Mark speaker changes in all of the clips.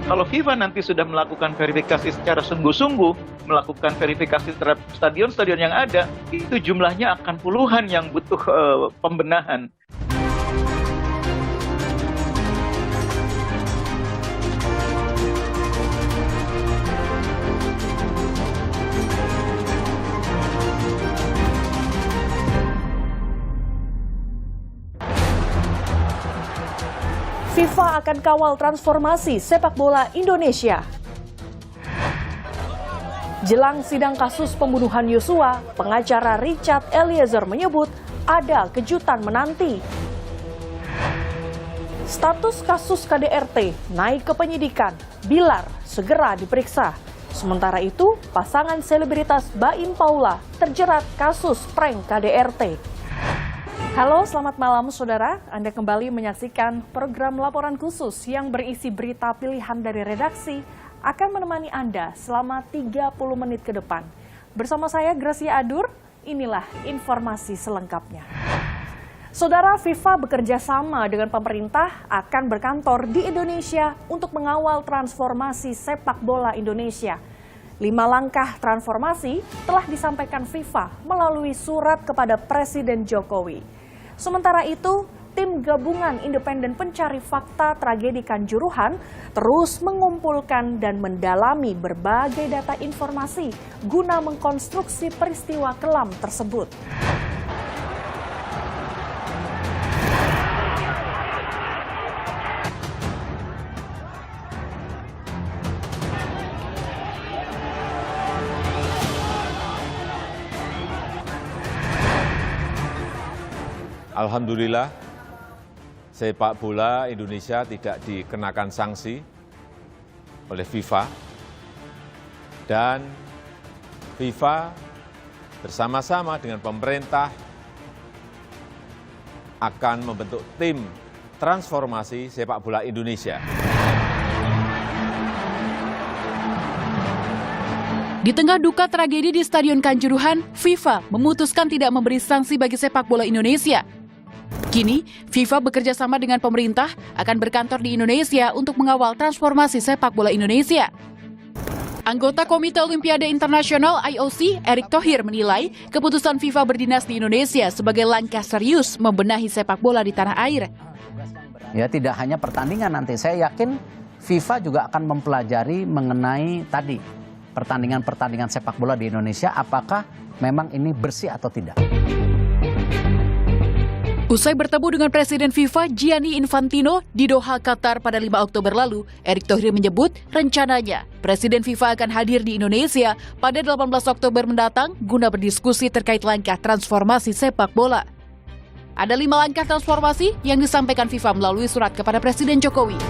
Speaker 1: Kalau FIFA nanti sudah melakukan verifikasi secara sungguh-sungguh, melakukan verifikasi terhadap stadion-stadion yang ada, itu jumlahnya akan puluhan yang butuh pembenahan.
Speaker 2: FIFA akan kawal transformasi sepak bola Indonesia. Jelang sidang kasus pembunuhan Yosua, pengacara Richard Eliezer menyebut ada kejutan menanti. Status kasus KDRT naik ke penyidikan, Bilar segera diperiksa. Sementara itu, pasangan selebritas Baim Paula terjerat kasus prank KDRT. Halo, selamat malam saudara. Anda kembali menyaksikan program laporan khusus yang berisi berita pilihan dari redaksi akan menemani Anda selama 30 menit ke depan. Bersama saya Gracia Adur, inilah informasi selengkapnya. Saudara, FIFA bekerja sama dengan pemerintah akan berkantor di Indonesia untuk mengawal transformasi sepak bola Indonesia. 5 langkah transformasi telah disampaikan FIFA melalui surat kepada Presiden Jokowi. Sementara itu, tim gabungan independen pencari fakta tragedi Kanjuruhan terus mengumpulkan dan mendalami berbagai data informasi guna mengkonstruksi peristiwa kelam tersebut.
Speaker 3: Alhamdulillah, sepak bola Indonesia tidak dikenakan sanksi oleh FIFA dan FIFA bersama-sama dengan pemerintah akan membentuk tim transformasi sepak bola Indonesia.
Speaker 4: Di tengah duka tragedi di Stadion Kanjuruhan, FIFA memutuskan tidak memberi sanksi bagi sepak bola Indonesia. Kini, FIFA bekerja sama dengan pemerintah akan berkantor di Indonesia untuk mengawal transformasi sepak bola Indonesia. Anggota Komite Olimpiade Internasional IOC, Erick Thohir menilai keputusan FIFA berdinas di Indonesia sebagai langkah serius membenahi sepak bola di tanah air.
Speaker 5: Ya, tidak hanya pertandingan nanti, saya yakin FIFA juga akan mempelajari mengenai tadi pertandingan-pertandingan sepak bola di Indonesia, apakah memang ini bersih atau tidak.
Speaker 4: Usai bertemu dengan Presiden FIFA Gianni Infantino di Doha, Qatar pada 5 Oktober lalu, Erick Thohir menyebut rencananya Presiden FIFA akan hadir di Indonesia pada 18 Oktober mendatang guna berdiskusi terkait langkah transformasi sepak bola. Ada 5 langkah transformasi yang disampaikan FIFA melalui surat kepada Presiden Jokowi.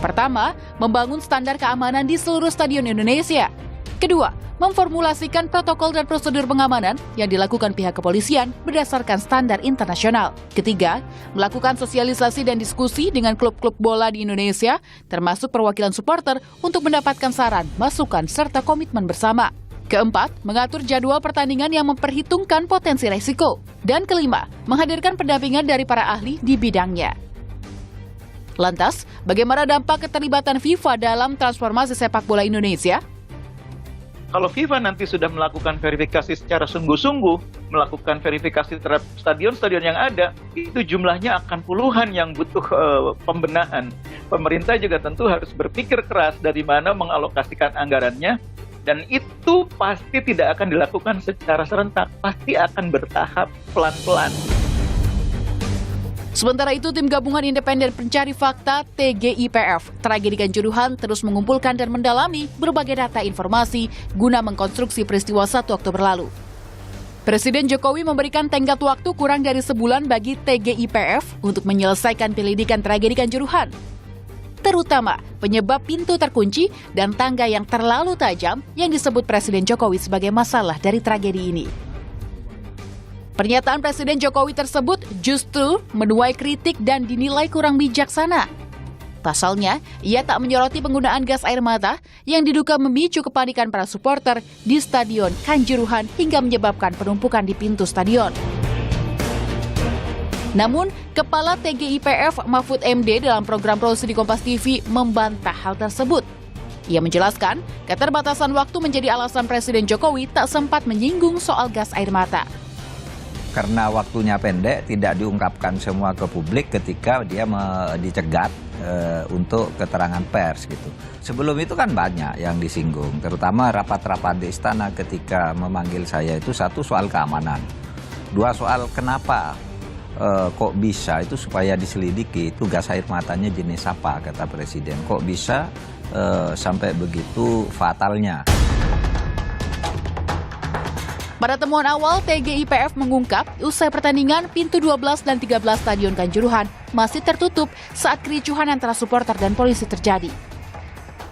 Speaker 4: Pertama, membangun standar keamanan di seluruh stadion Indonesia. Kedua, memformulasikan protokol dan prosedur pengamanan yang dilakukan pihak kepolisian berdasarkan standar internasional. Ketiga, melakukan sosialisasi dan diskusi dengan klub-klub bola di Indonesia, termasuk perwakilan supporter untuk mendapatkan saran, masukan, serta komitmen bersama. Keempat, mengatur jadwal pertandingan yang memperhitungkan potensi resiko. Dan kelima, menghadirkan pendampingan dari para ahli di bidangnya. Lantas, bagaimana dampak keterlibatan FIFA dalam transformasi sepak bola Indonesia?
Speaker 1: Kalau FIFA nanti sudah melakukan verifikasi secara sungguh-sungguh, melakukan verifikasi terhadap stadion-stadion yang ada, itu jumlahnya akan puluhan yang butuh pembenahan. Pemerintah juga tentu harus berpikir keras dari mana mengalokasikan anggarannya, dan itu pasti tidak akan dilakukan secara serentak, pasti akan bertahap pelan-pelan.
Speaker 4: Sementara itu, tim gabungan independen pencari fakta TGIPF tragedi Kanjuruhan terus mengumpulkan dan mendalami berbagai data informasi guna mengkonstruksi peristiwa 1 Oktober lalu. Presiden Jokowi memberikan tenggat waktu kurang dari sebulan bagi TGIPF untuk menyelesaikan penyelidikan tragedi Kanjuruhan, terutama penyebab pintu terkunci dan tangga yang terlalu tajam yang disebut Presiden Jokowi sebagai masalah dari tragedi ini. Pernyataan Presiden Jokowi tersebut justru menuai kritik dan dinilai kurang bijaksana. Pasalnya, ia tak menyoroti penggunaan gas air mata yang diduga memicu kepanikan para supporter di Stadion Kanjuruhan hingga menyebabkan penumpukan di pintu stadion. Namun, Kepala TGIPF Mahfud MD dalam program Prosi di Kompas TV membantah hal tersebut. Ia menjelaskan, keterbatasan waktu menjadi alasan Presiden Jokowi tak sempat menyinggung soal gas air mata.
Speaker 6: Karena waktunya pendek, tidak diungkapkan semua ke publik ketika dia dicegat untuk keterangan pers gitu. Sebelum itu kan banyak yang disinggung, terutama rapat-rapat di istana ketika memanggil saya itu, satu soal keamanan, dua soal kenapa kok bisa itu supaya diselidiki itu gas air matanya jenis apa, kata Presiden. Kok bisa sampai begitu fatalnya.
Speaker 4: Pada temuan awal, TGIPF mengungkap usai pertandingan pintu 12 dan 13 Stadion Kanjuruhan masih tertutup saat kericuhan antara supporter dan polisi terjadi.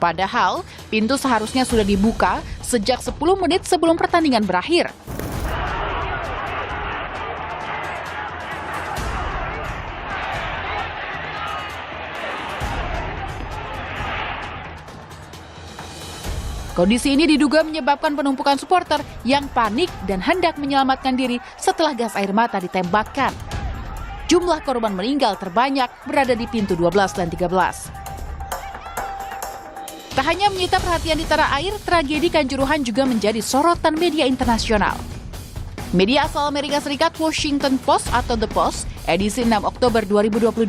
Speaker 4: Padahal, pintu seharusnya sudah dibuka sejak 10 menit sebelum pertandingan berakhir. Kondisi ini diduga menyebabkan penumpukan supporter yang panik dan hendak menyelamatkan diri setelah gas air mata ditembakkan. Jumlah korban meninggal terbanyak berada di pintu 12 dan 13. Tak hanya menyita perhatian di tanah air, tragedi Kanjuruhan juga menjadi sorotan media internasional. Media asal Amerika Serikat Washington Post atau The Post, edisi 6 Oktober 2022,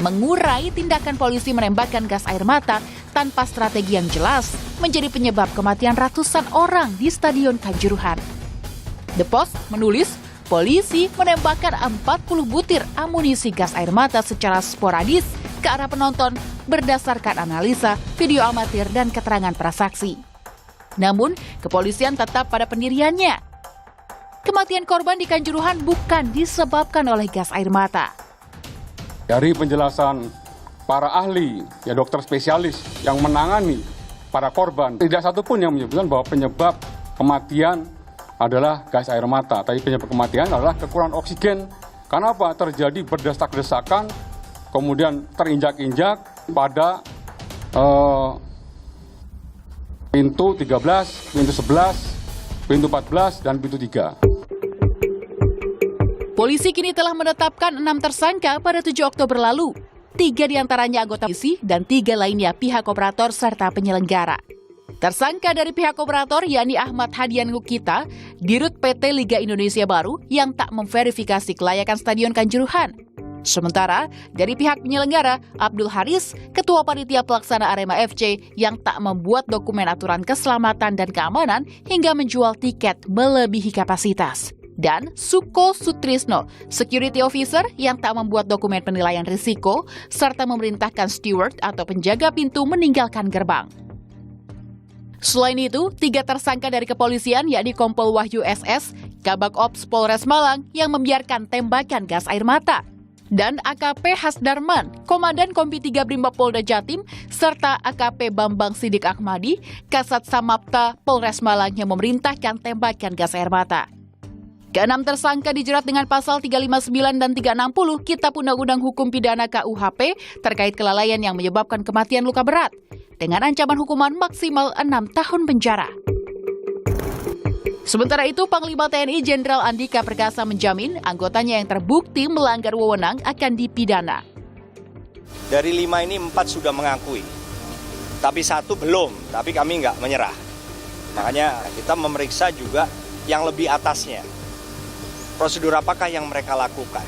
Speaker 4: mengurai tindakan polisi menembakkan gas air mata tanpa strategi yang jelas menjadi penyebab kematian ratusan orang di Stadion Kanjuruhan. The Post menulis, polisi menembakkan 40 butir amunisi gas air mata secara sporadis ke arah penonton berdasarkan analisa, video amatir, dan keterangan para saksi. Namun, kepolisian tetap pada pendiriannya. Kematian korban di Kanjuruhan bukan disebabkan oleh gas air mata.
Speaker 7: Dari penjelasan para ahli, dokter spesialis yang menangani para korban, tidak satu pun yang menyebutkan bahwa penyebab kematian adalah gas air mata. Tapi penyebab kematian adalah kekurangan oksigen. Karena apa? Terjadi berdesak-desakan, kemudian terinjak-injak pada pintu 13, pintu 11, pintu 14, dan pintu 3.
Speaker 4: Polisi kini telah menetapkan 6 tersangka pada 7 Oktober lalu. 3 diantaranya anggota polisi dan 3 lainnya pihak operator serta penyelenggara. Tersangka dari pihak operator yakni Ahmad Hadian Lukita, Dirut PT Liga Indonesia Baru yang tak memverifikasi kelayakan Stadion Kanjuruhan. Sementara dari pihak penyelenggara, Abdul Haris, Ketua Panitia Pelaksana Arema FC yang tak membuat dokumen aturan keselamatan dan keamanan hingga menjual tiket melebihi kapasitas. Dan Suko Sutrisno, Security Officer yang tak membuat dokumen penilaian risiko, serta memerintahkan steward atau penjaga pintu meninggalkan gerbang. Selain itu, 3 tersangka dari kepolisian yakni Kompol Wahyu SS, Kabak Ops Polres Malang yang membiarkan tembakan gas air mata, dan AKP Hasdarman, Komandan Kompi 3 Brimob Polda Jatim, serta AKP Bambang Sidik Ahmadi, Kasat Samapta Polres Malang yang memerintahkan tembakan gas air mata. Ke-6 tersangka dijerat dengan pasal 359 dan 360 Kitab Undang-Undang Hukum Pidana KUHP terkait kelalaian yang menyebabkan kematian luka berat dengan ancaman hukuman maksimal 6 tahun penjara. Sementara itu, Panglima TNI Jenderal Andika Perkasa menjamin anggotanya yang terbukti melanggar wewenang akan dipidana.
Speaker 8: Dari 5 ini 4 sudah mengakui, tapi 1 belum, tapi kami nggak menyerah. Makanya kita memeriksa juga yang lebih atasnya. Prosedur apakah yang mereka lakukan?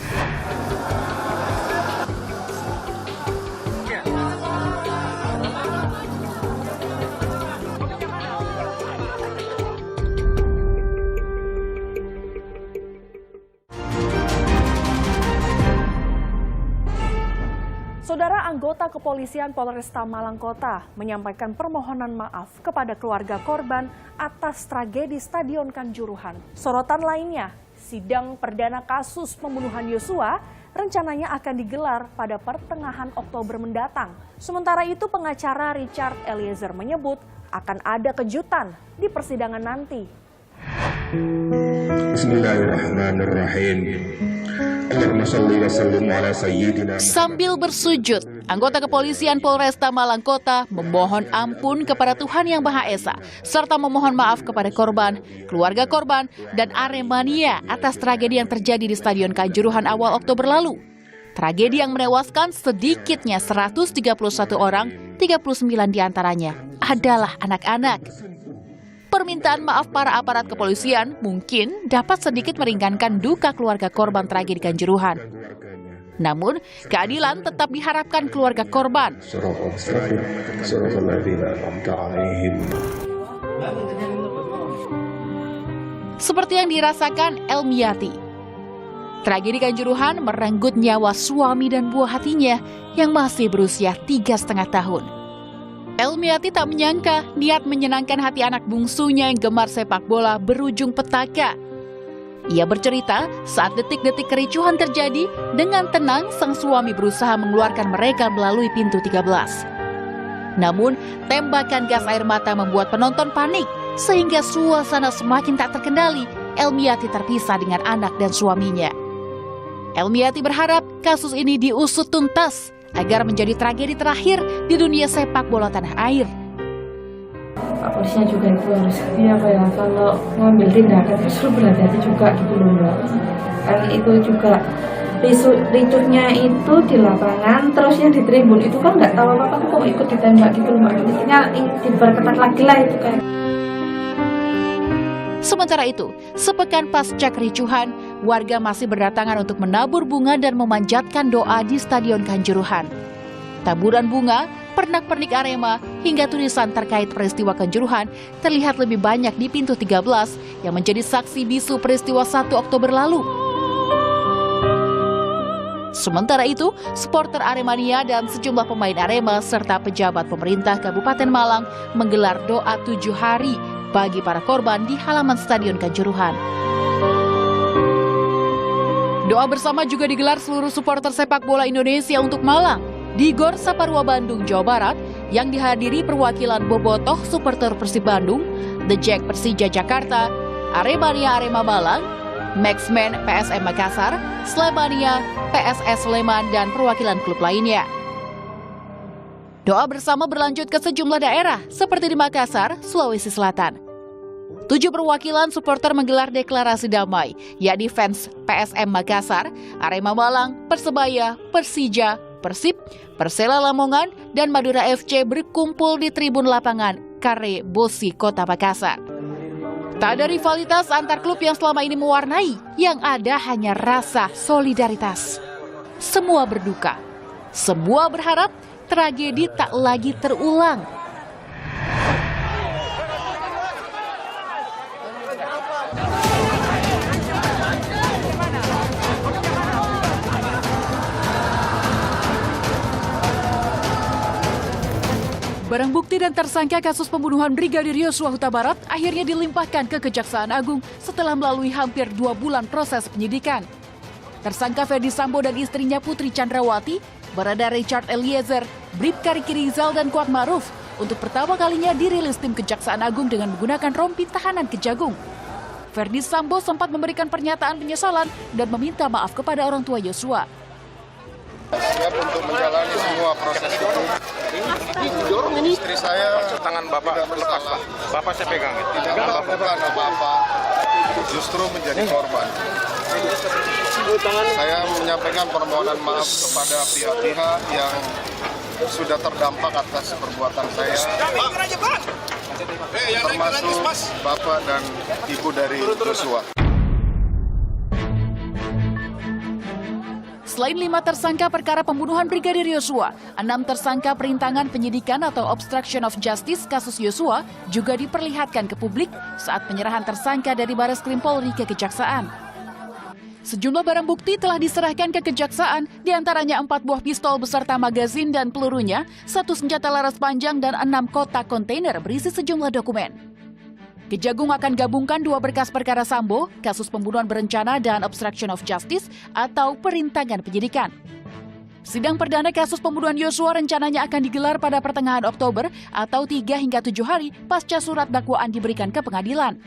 Speaker 2: Saudara anggota kepolisian Polresta Malang Kota menyampaikan permohonan maaf kepada keluarga korban atas tragedi Stadion Kanjuruhan. Sorotan lainnya, sidang perdana kasus pembunuhan Yosua rencananya akan digelar pada pertengahan Oktober mendatang. Sementara itu pengacara Richard Eliezer menyebut akan ada kejutan di persidangan nanti.
Speaker 9: Bismillahirrahmanirrahim.
Speaker 4: Sambil bersujud, Anggota kepolisian Polresta Malang Kota memohon ampun kepada Tuhan Yang Maha Esa, serta memohon maaf kepada korban, keluarga korban, dan Aremania atas tragedi yang terjadi di Stadion Kanjuruhan awal Oktober lalu. Tragedi yang menewaskan sedikitnya 131 orang, 39 diantaranya adalah anak-anak. Permintaan maaf para aparat kepolisian mungkin dapat sedikit meringankan duka keluarga korban tragedi Kanjuruhan. Namun, keadilan tetap diharapkan keluarga korban. Seperti yang dirasakan Elmiati. Tragedi Kanjuruhan merenggut nyawa suami dan buah hatinya yang masih berusia 3,5 tahun. Elmiati tak menyangka niat menyenangkan hati anak bungsunya yang gemar sepak bola berujung petaka. Ia bercerita saat detik-detik kericuhan terjadi, dengan tenang sang suami berusaha mengeluarkan mereka melalui pintu 13. Namun, tembakan gas air mata membuat penonton panik, sehingga suasana semakin tak terkendali. Elmiati terpisah dengan anak dan suaminya. Elmiati berharap kasus ini diusut tuntas agar menjadi tragedi terakhir di dunia sepak bola tanah air.
Speaker 9: Pak polisnya juga itu harus kalau ngambil tindakan itu berhati-hati juga gitu loh Mbak. Karena itu juga ricuhnya itu di lapangan, terus yang di tribun itu kan nggak tahu apa-apa kok ikut ditembak gitu loh Mbak. Intinya diperketat lagi lah itu kayak.
Speaker 4: Sementara itu, sepekan pasca kericuhan, warga masih berdatangan untuk menabur bunga dan memanjatkan doa di Stadion Kanjuruhan. Taburan bunga, pernak-pernik Arema, hingga tulisan terkait peristiwa Kanjuruhan terlihat lebih banyak di pintu 13 yang menjadi saksi bisu peristiwa 1 Oktober lalu. Sementara itu, supporter Aremania dan sejumlah pemain Arema serta pejabat pemerintah Kabupaten Malang menggelar doa 7 hari bagi para korban di halaman Stadion Kanjuruhan. Doa bersama juga digelar seluruh supporter sepak bola Indonesia untuk Malang di Gor Saparua Bandung, Jawa Barat, yang dihadiri perwakilan Bobotoh supporter Persib Bandung, The Jack Persija Jakarta, Aremania Arema Malang, Maxman PSM Makassar, Slemania, PSS Sleman, dan perwakilan klub lainnya. Doa bersama berlanjut ke sejumlah daerah seperti di Makassar, Sulawesi Selatan. 7 perwakilan supporter menggelar deklarasi damai, yakni fans PSM Makassar, Arema Malang, Persebaya, Persija, Persib, Persela Lamongan, dan Madura FC berkumpul di tribun lapangan Kare Bosi, Kota Makassar. Tak ada rivalitas antar klub yang selama ini mewarnai, yang ada hanya rasa solidaritas. Semua berduka, semua berharap tragedi tak lagi terulang. Barang bukti dan tersangka kasus pembunuhan Brigadir Yosua Huta Barat akhirnya dilimpahkan ke Kejaksaan Agung setelah melalui hampir 2 bulan proses penyidikan. Tersangka Ferdi Sambo dan istrinya Putri Chandrawati, Barada Richard Eliezer, Bribka Riki Rizal, dan Kuat Maruf untuk pertama kalinya dirilis tim Kejaksaan Agung dengan menggunakan rompi tahanan Kejagung. Ferdi Sambo sempat memberikan pernyataan penyesalan dan meminta maaf kepada orang tua Yosua.
Speaker 10: Siap untuk menjalani semua proses hukum. Istri saya tangan Bapak lepas, Pak. Bapak saya pegang. Tidak melakukan apa-apa, justru menjadi korban. Saya menyampaikan permohonan maaf kepada pihak-pihak yang sudah terdampak atas perbuatan saya, termasuk Bapak dan Ibu dari Yosua.
Speaker 4: Selain 5 tersangka perkara pembunuhan Brigadir Yosua, 6 tersangka perintangan penyidikan atau obstruction of justice kasus Yosua juga diperlihatkan ke publik saat penyerahan tersangka dari Bareskrim Polri ke Kejaksaan. Sejumlah barang bukti telah diserahkan ke Kejaksaan, diantaranya 4 buah pistol beserta magazin dan pelurunya, 1 senjata laras panjang, dan 6 kotak kontainer berisi sejumlah dokumen. Kejagung akan gabungkan 2 berkas perkara Sambo, kasus pembunuhan berencana dan obstruction of justice atau perintangan penyidikan. Sidang perdana kasus pembunuhan Yosua rencananya akan digelar pada pertengahan Oktober atau 3 hingga 7 hari pasca surat dakwaan diberikan ke pengadilan.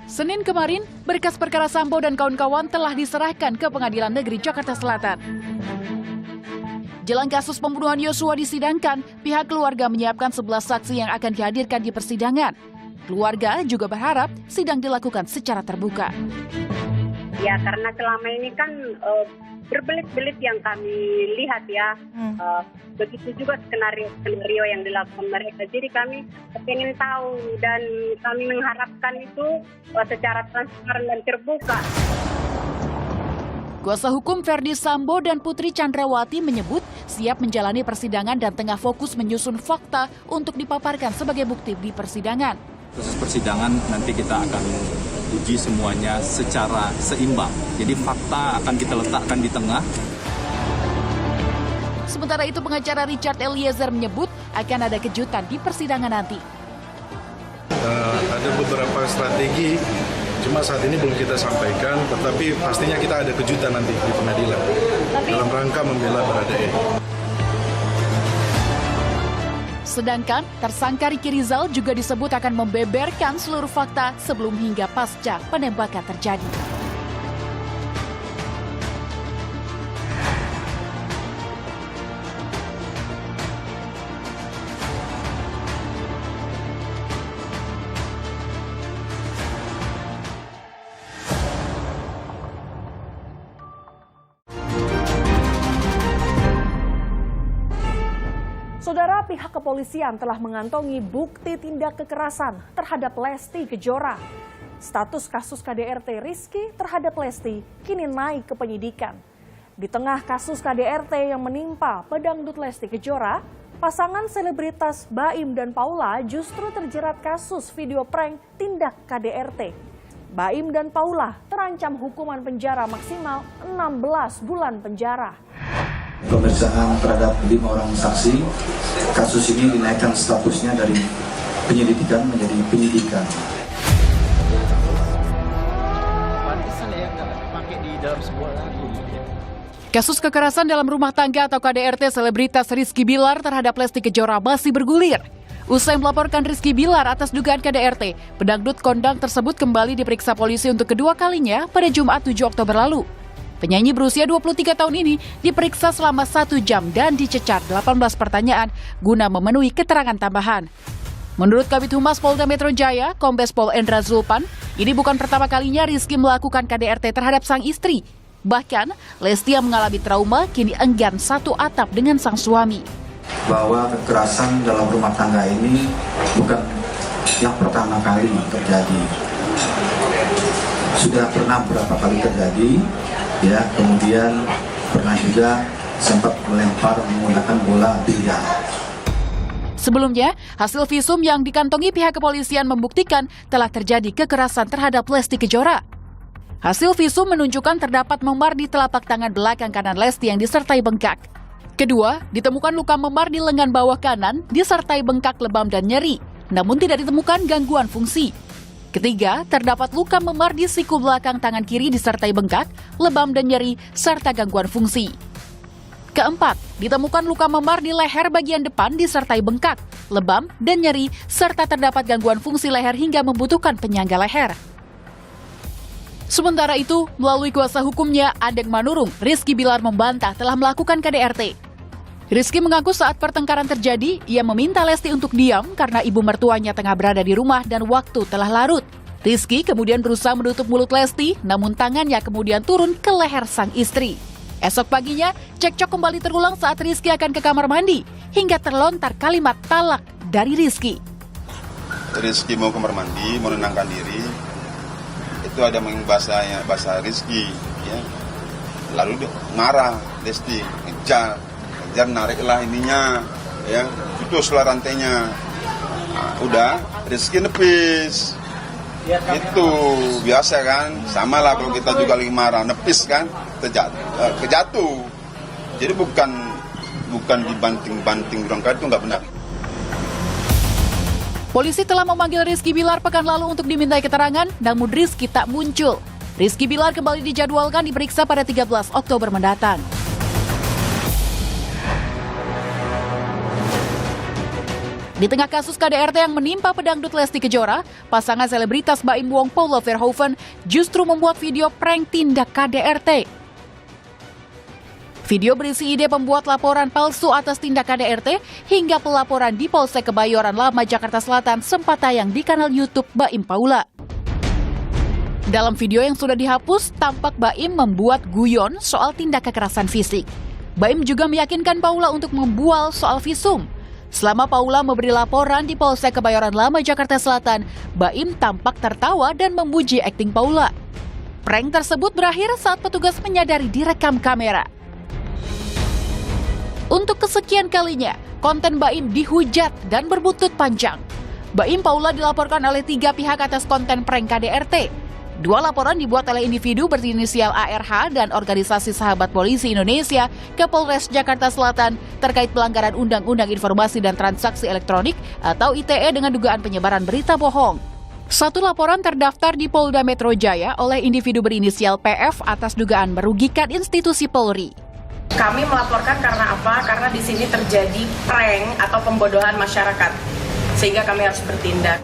Speaker 4: Senin kemarin, berkas perkara Sambo dan kawan-kawan telah diserahkan ke Pengadilan Negeri Jakarta Selatan. Jelang kasus pembunuhan Yosua disidangkan, pihak keluarga menyiapkan 11 saksi yang akan dihadirkan di persidangan. Keluarga juga berharap sidang dilakukan secara terbuka.
Speaker 11: Ya, karena selama ini kan berbelit-belit yang kami lihat ya. Begitu juga skenario yang dilakukan mereka. Jadi kami ingin tahu dan kami mengharapkan itu secara transparan dan terbuka.
Speaker 4: Kuasa hukum Verdi Sambo dan Putri Chandrawati menyebut siap menjalani persidangan dan tengah fokus menyusun fakta untuk dipaparkan sebagai bukti di persidangan.
Speaker 12: Proses persidangan nanti kita akan uji semuanya secara seimbang. Jadi fakta akan kita letakkan di tengah.
Speaker 4: Sementara itu pengacara Richard Eliezer menyebut akan ada kejutan di persidangan nanti.
Speaker 10: Ada beberapa strategi, cuma saat ini belum kita sampaikan, tetapi pastinya kita ada kejutan nanti di pengadilan dalam rangka membela Baradae.
Speaker 4: Sedangkan tersangka Ricky Rizal juga disebut akan membeberkan seluruh fakta sebelum hingga pasca penembakan terjadi.
Speaker 2: Saudara, pihak kepolisian telah mengantongi bukti tindak kekerasan terhadap Lesti Kejora. Status kasus KDRT Rizky terhadap Lesti kini naik ke penyidikan. Di tengah kasus KDRT yang menimpa pedangdut Lesti Kejora, pasangan selebritas Baim dan Paula justru terjerat kasus video prank tindak KDRT. Baim dan Paula terancam hukuman penjara maksimal 16 bulan penjara.
Speaker 13: Pemeriksaan terhadap 5 orang saksi, kasus ini dinaikkan statusnya dari penyelidikan menjadi penyidikan.
Speaker 4: Kasus kekerasan dalam rumah tangga atau KDRT selebritas Rizky Bilar terhadap Lesti Kejora masih bergulir. Usai melaporkan Rizky Bilar atas dugaan KDRT, pedangdut kondang tersebut kembali diperiksa polisi untuk kedua kalinya pada Jumat 7 Oktober lalu. Penyanyi berusia 23 tahun ini diperiksa selama 1 jam dan dicecar 18 pertanyaan guna memenuhi keterangan tambahan. Menurut Kabid Humas Polda Metro Jaya, Kombes Pol Endra Zulpan, ini bukan pertama kalinya Rizky melakukan KDRT terhadap sang istri. Bahkan, Lesti yang mengalami trauma kini enggan satu atap dengan sang suami.
Speaker 13: Bahwa kekerasan dalam rumah tangga ini bukan yang pertama kali terjadi. Sudah pernah beberapa kali terjadi. Ya, kemudian pernah juga sempat melempar menggunakan bola biliar.
Speaker 4: Sebelumnya, hasil visum yang dikantongi pihak kepolisian membuktikan telah terjadi kekerasan terhadap Lesti Kejora. Hasil visum menunjukkan terdapat memar di telapak tangan belakang kanan Lesti yang disertai bengkak. Kedua, ditemukan luka memar di lengan bawah kanan disertai bengkak, lebam dan nyeri, namun tidak ditemukan gangguan fungsi. Ketiga, terdapat luka memar di siku belakang tangan kiri disertai bengkak, lebam dan nyeri, serta gangguan fungsi. Keempat, ditemukan luka memar di leher bagian depan disertai bengkak, lebam dan nyeri, serta terdapat gangguan fungsi leher hingga membutuhkan penyangga leher. Sementara itu, melalui kuasa hukumnya, Adeng Manurung, Rizky Bilar membantah telah melakukan KDRT. Rizky mengaku saat pertengkaran terjadi, ia meminta Lesti untuk diam karena ibu mertuanya tengah berada di rumah dan waktu telah larut. Rizky kemudian berusaha menutup mulut Lesti, namun tangannya kemudian turun ke leher sang istri. Esok paginya, cekcok kembali terulang saat Rizky akan ke kamar mandi, hingga terlontar kalimat talak dari Rizky.
Speaker 10: Rizky mau kamar mandi, mau menenangkan diri, itu ada bahasa Rizky, ya. Lalu dia marah, Lesti ngejar nariklah ininya, ya, putuslah rantainya. Nah, udah, Rizky nepis. Itu biasa kan, sama lah kalau kita juga lagi marah, nepis kan, kejatuh. Jadi bukan dibanting-banting berangkat, itu nggak benar.
Speaker 4: Polisi telah memanggil Rizky Bilar pekan lalu untuk dimintai keterangan, namun Rizky tak muncul. Rizky Bilar kembali dijadwalkan diperiksa pada 13 Oktober mendatang. Di tengah kasus KDRT yang menimpa pedangdut Lesti Kejora, pasangan selebritas Baim Wong Paula Verhoeven justru membuat video prank tindak KDRT. Video berisi ide pembuat laporan palsu atas tindak KDRT hingga pelaporan di Polsek Kebayoran Lama, Jakarta Selatan sempat tayang di kanal YouTube Baim Paula. Dalam video yang sudah dihapus, tampak Baim membuat guyon soal tindak kekerasan fisik. Baim juga meyakinkan Paula untuk membual soal visum. Selama Paula memberi laporan di Polsek Kebayoran Lama, Jakarta Selatan, Baim tampak tertawa dan memuji akting Paula. Prank tersebut berakhir saat petugas menyadari direkam kamera. Untuk kesekian kalinya, konten Baim dihujat dan berbuntut panjang. Baim Paula dilaporkan oleh 3 pihak atas konten prank KDRT. 2 laporan dibuat oleh individu berinisial ARH dan Organisasi Sahabat Polisi Indonesia ke Polres Jakarta Selatan terkait pelanggaran Undang-Undang Informasi dan Transaksi Elektronik atau ITE dengan dugaan penyebaran berita bohong. 1 laporan terdaftar di Polda Metro Jaya oleh individu berinisial PF atas dugaan merugikan institusi Polri.
Speaker 14: Kami melaporkan karena apa? Karena di sini terjadi prank atau pembodohan masyarakat, sehingga kami harus bertindak.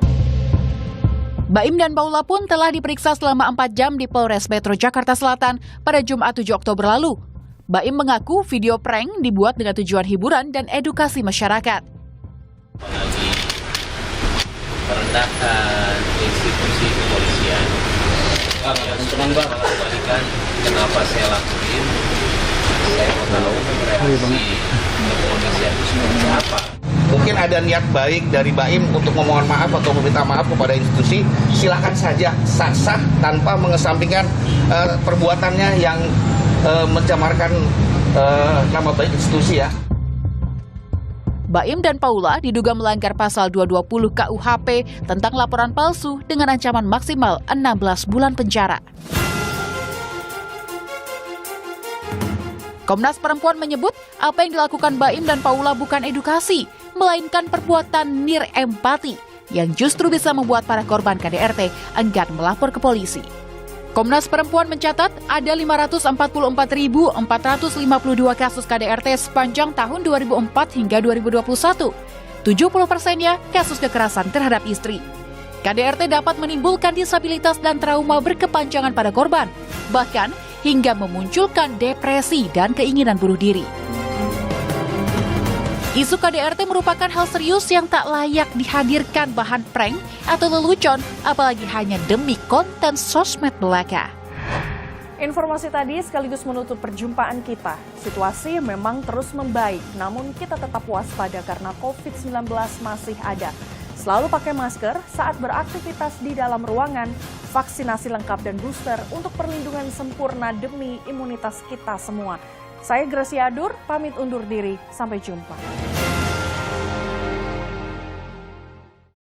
Speaker 4: Baim dan Paula pun telah diperiksa selama 4 jam di Polres Metro Jakarta Selatan pada Jumat 7 Oktober lalu. Baim mengaku video prank dibuat dengan tujuan hiburan dan edukasi masyarakat.
Speaker 15: Merendahkan institusi kepolisian. Kembalikan kenapa saya lakuin. Saya mau tahu reaksi kepolisian itu seperti apa.
Speaker 16: Mungkin ada niat baik dari Baim untuk memohon maaf atau meminta maaf kepada institusi, silakan saja, sah-sah tanpa mengesampingkan perbuatannya yang mencemarkan nama baik institusi ya.
Speaker 4: Baim dan Paula diduga melanggar pasal 220 KUHP tentang laporan palsu dengan ancaman maksimal 16 bulan penjara. Komnas Perempuan menyebut apa yang dilakukan Baim dan Paula bukan edukasi, melainkan perbuatan nirempati yang justru bisa membuat para korban KDRT enggan melapor ke polisi. Komnas Perempuan mencatat ada 544.452 kasus KDRT sepanjang tahun 2004 hingga 2021. 70%-nya kasus kekerasan terhadap istri. KDRT dapat menimbulkan disabilitas dan trauma berkepanjangan pada korban, bahkan hingga memunculkan depresi dan keinginan bunuh diri. Isu KDRT merupakan hal serius yang tak layak dihadirkan bahan prank atau lelucon, apalagi hanya demi konten sosmed belaka.
Speaker 2: Informasi tadi sekaligus menutup perjumpaan kita. Situasi memang terus membaik, namun kita tetap waspada karena COVID-19 masih ada. Selalu pakai masker saat beraktivitas di dalam ruangan, vaksinasi lengkap dan booster untuk perlindungan sempurna demi imunitas kita semua. Saya Gracia Adur, pamit undur diri. Sampai jumpa.